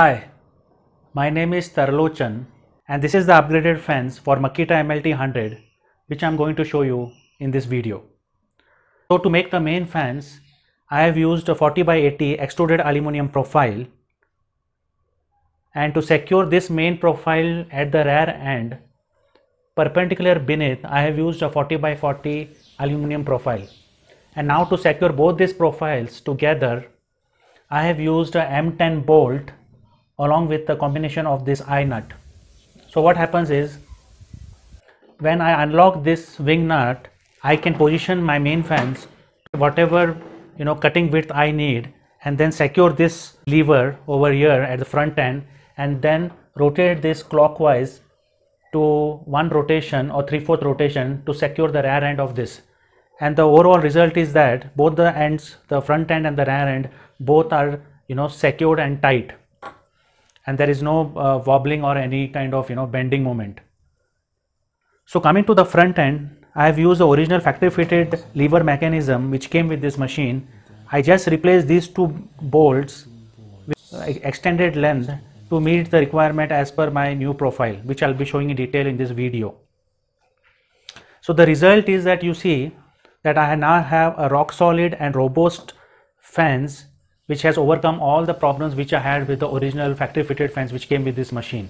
Hi, my name is Tarlochan and this is the upgraded fence for Makita MLT100 which I am going to show you in this video. So to make the main fence, I have used a 40 by 80 extruded aluminum profile, and to secure this main profile at the rear end, perpendicular beneath, I have used a 40 by 40 aluminum profile. And now to secure both these profiles together, I have used a M10 bolt along with the combination of this eye nut. So what happens is, when I unlock this wing nut, I can position my main fence whatever cutting width I need, and then secure this lever over here at the front end, and then rotate this clockwise to one rotation or 3/4 rotation to secure the rear end of this. And the overall result is that both the ends, the front end and the rear end, both are secured and tight, and there is no wobbling or any kind of bending moment. So coming to the front end, I have used the original factory fitted lever mechanism which came with this machine. I just replaced these two bolts with extended length to meet the requirement as per my new profile, which I'll be showing in detail in this video. So the result is that you see that I now have a rock solid and robust fence which has overcome all the problems which I had with the original factory fitted fence which came with this machine.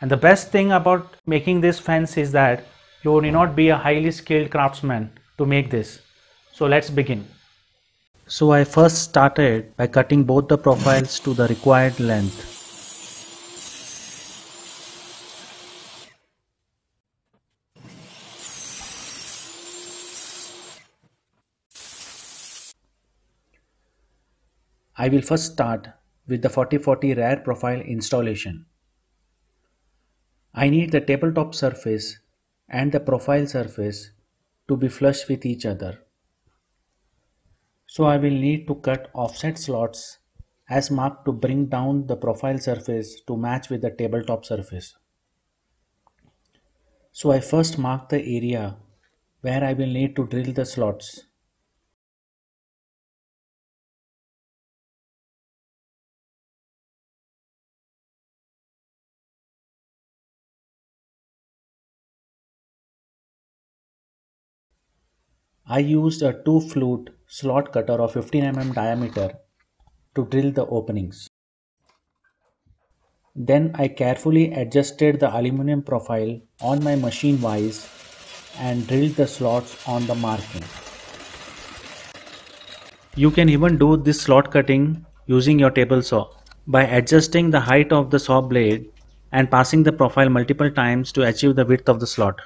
And the best thing about making this fence is that you need not be a highly skilled craftsman to make this. So let's begin. So I first started by cutting both the profiles to the required length. I will first start with the 40/40 rear profile installation. I need the tabletop surface and the profile surface to be flush with each other. So I will need to cut offset slots as marked to bring down the profile surface to match with the tabletop surface. So I first mark the area where I will need to drill the slots. I used a 2-flute slot cutter of 15 mm diameter to drill the openings. Then I carefully adjusted the aluminum profile on my machine vise and drilled the slots on the marking. You can even do this slot cutting using your table saw by adjusting the height of the saw blade and passing the profile multiple times to achieve the width of the slot.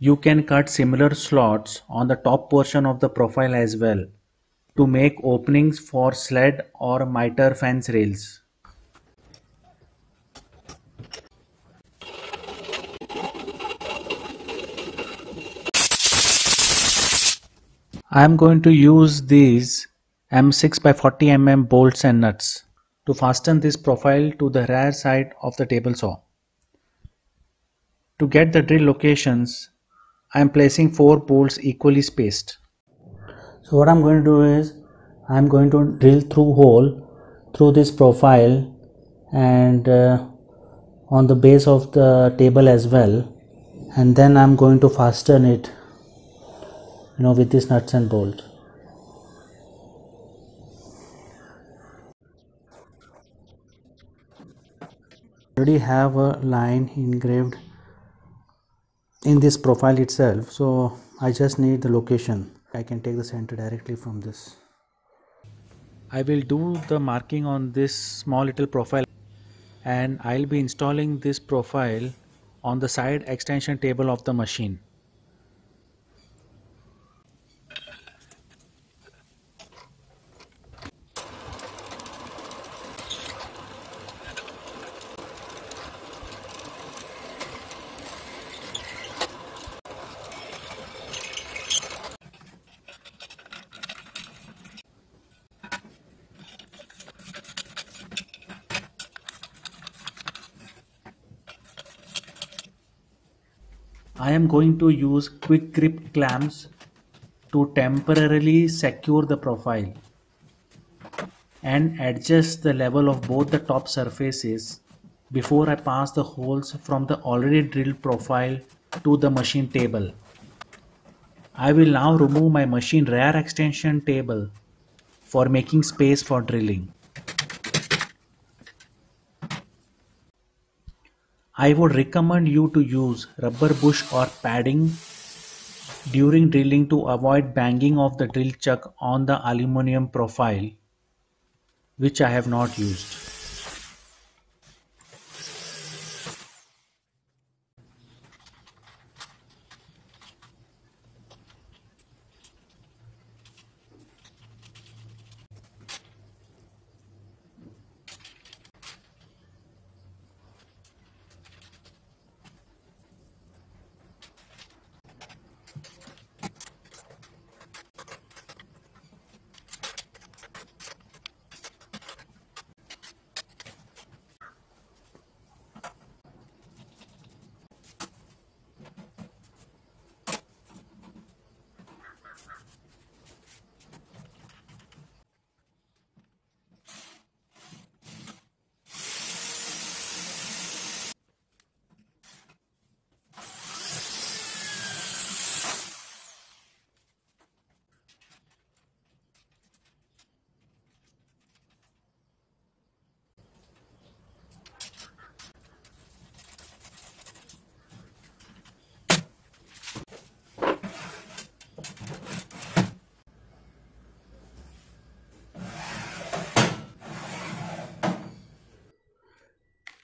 You can cut similar slots on the top portion of the profile as well to make openings for sled or miter fence rails. I am going to use these M6 by 40 mm bolts and nuts to fasten this profile to the rear side of the table saw. To get the drill locations, I am placing 4 bolts equally spaced. So what I am going to do is, I am going to drill through hole through this profile and on the base of the table as well, and then I am going to fasten it with these nuts and bolts. I already have a line engraved in this profile itself, so I just need the location. I can take the center directly from this. I will do the marking on this small little profile, and I'll be installing this profile on the side extension table of the machine. I am going to use quick grip clamps to temporarily secure the profile and adjust the level of both the top surfaces before I pass the holes from the already drilled profile to the machine table. I will now remove my machine rear extension table for making space for drilling. I would recommend you to use rubber bush or padding during drilling to avoid banging of the drill chuck on the aluminum profile, which I have not used.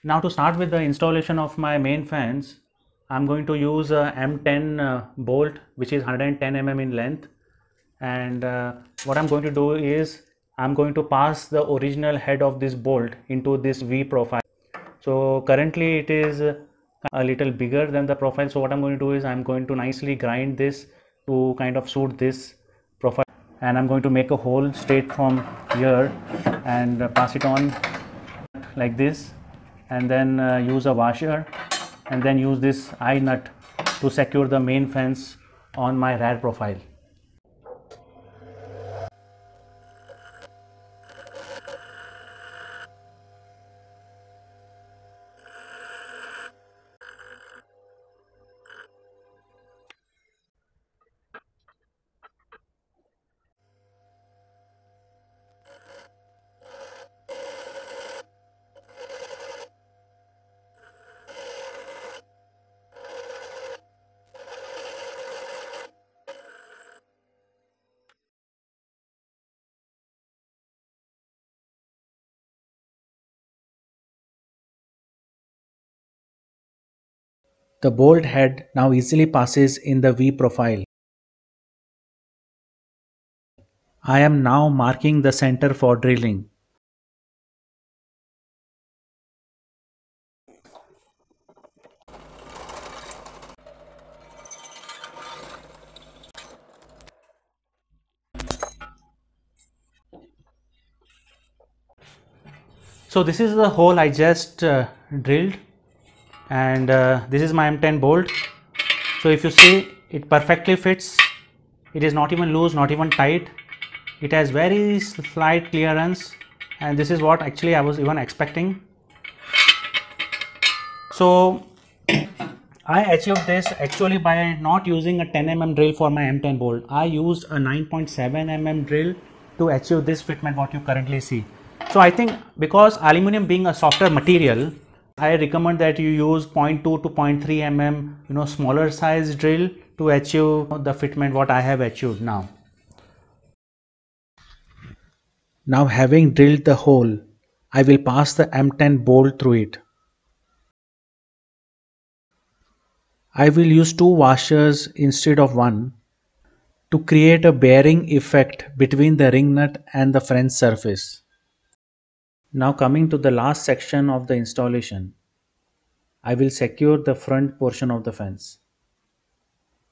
Now to start with the installation of my main fans, I'm going to use a M10 bolt which is 110 mm in length, and what I'm going to do is I'm going to pass the original head of this bolt into this V profile. So currently it is a little bigger than the profile, so what I'm going to do is I'm going to nicely grind this to kind of suit this profile, and I'm going to make a hole straight from here and pass it on like this, and then use a washer and then use this eye nut to secure the main fence on my rear profile. The bolt head now easily passes in the V profile. I am now marking the center for drilling. So this is the hole I just drilled, and this is my M10 bolt. So if you see, it perfectly fits. It is not even loose, not even tight. It has very slight clearance, and this is what actually I was even expecting. So I achieved this actually by not using a 10 mm drill for my M10 bolt. I used a 9.7 mm drill to achieve this fitment what you currently see. So I think because aluminum being a softer material, I recommend that you use 0.2 to 0.3 mm smaller size drill to achieve the fitment what I have achieved now. Now having drilled the hole, I will pass the M10 bolt through it. I will use two washers instead of one to create a bearing effect between the ring nut and the French surface. Now coming to the last section of the installation, I will secure the front portion of the fence.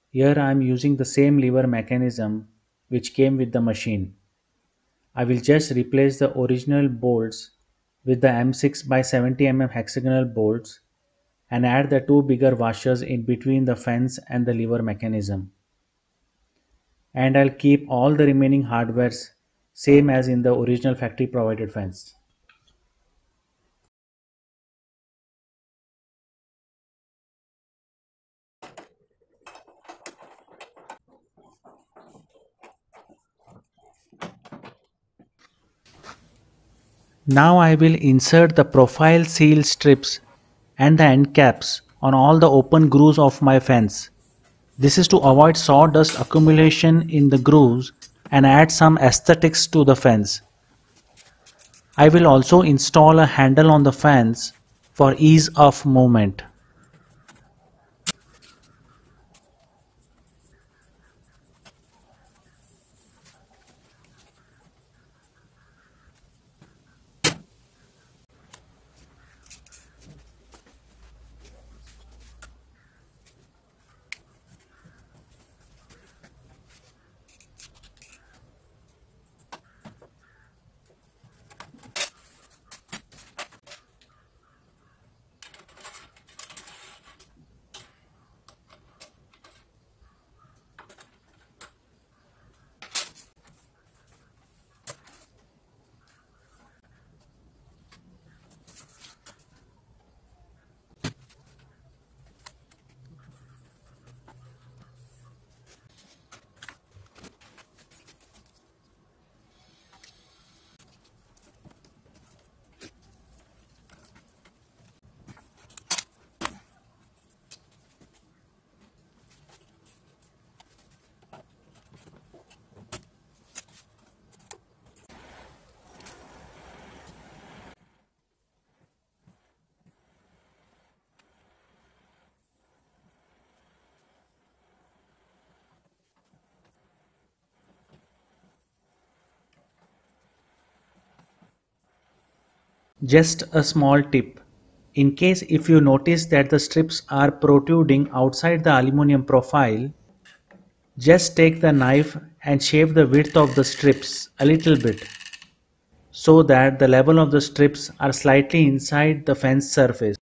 Here I am using the same lever mechanism which came with the machine. I will just replace the original bolts with the M6 by 70 mm hexagonal bolts and add the two bigger washers in between the fence and the lever mechanism. And I'll keep all the remaining hardwares same as in the original factory provided fence. Now I will insert the profile seal strips and the end caps on all the open grooves of my fence. This is to avoid sawdust accumulation in the grooves and add some aesthetics to the fence. I will also install a handle on the fence for ease of movement. Just a small tip. In case if you notice that the strips are protruding outside the aluminum profile, just take the knife and shave the width of the strips a little bit so that the level of the strips are slightly inside the fence surface.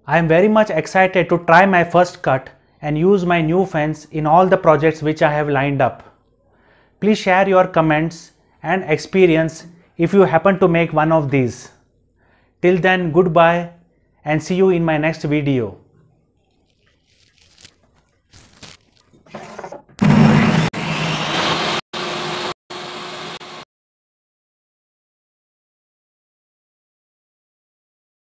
I am very much excited to try my first cut and use my new fence in all the projects which I have lined up. Please share your comments and experience if you happen to make one of these. Till then, goodbye and see you in my next video.